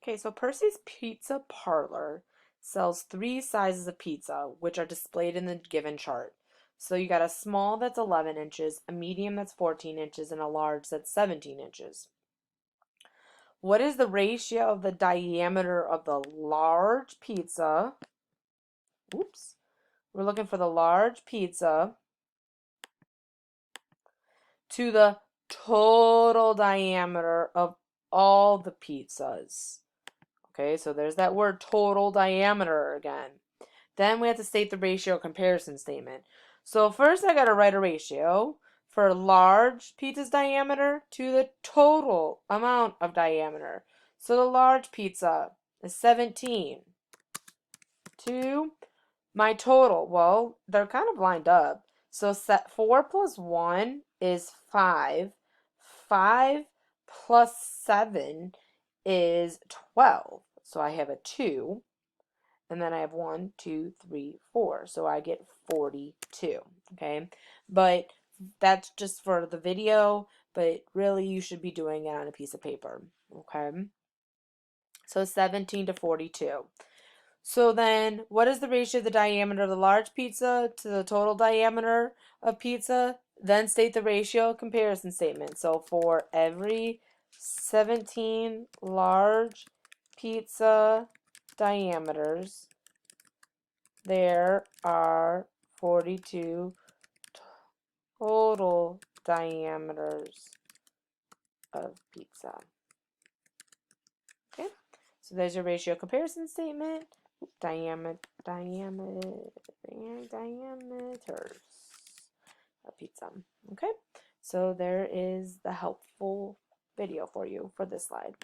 Okay, so Percy's Pizza Parlor sells three sizes of pizza, which are displayed in the given chart. So you got a small that's 11 inches, a medium that's 14 inches, and a large that's 17 inches. What is the ratio of the diameter of the large pizza? Oops. We're looking for the large pizza to the total diameter of all the pizzas. Okay, so there's that word total diameter again. Then we have to state the ratio comparison statement. So first I got to write a ratio for large pizza's diameter to the total amount of diameter. So the large pizza is 17 to my total. Well, they're kind of lined up. So set 4 plus 1 is 5. 5 plus 7 is 12. So I have a 2. And then I have 1, 2, 3, 4. So I get 42. Okay. But that's just for the video. But really, you should be doing it on a piece of paper. Okay. So 17 to 42. So then, what is the ratio of the diameter of the large pizza to the total diameter of pizza? Then state the ratio comparison statement. So for every 17 large pizza diameters, there are 42 total diameters of pizza. Okay, so there's your ratio comparison statement. Diameters of pizza. Okay, so there is the helpful video for you for this slide.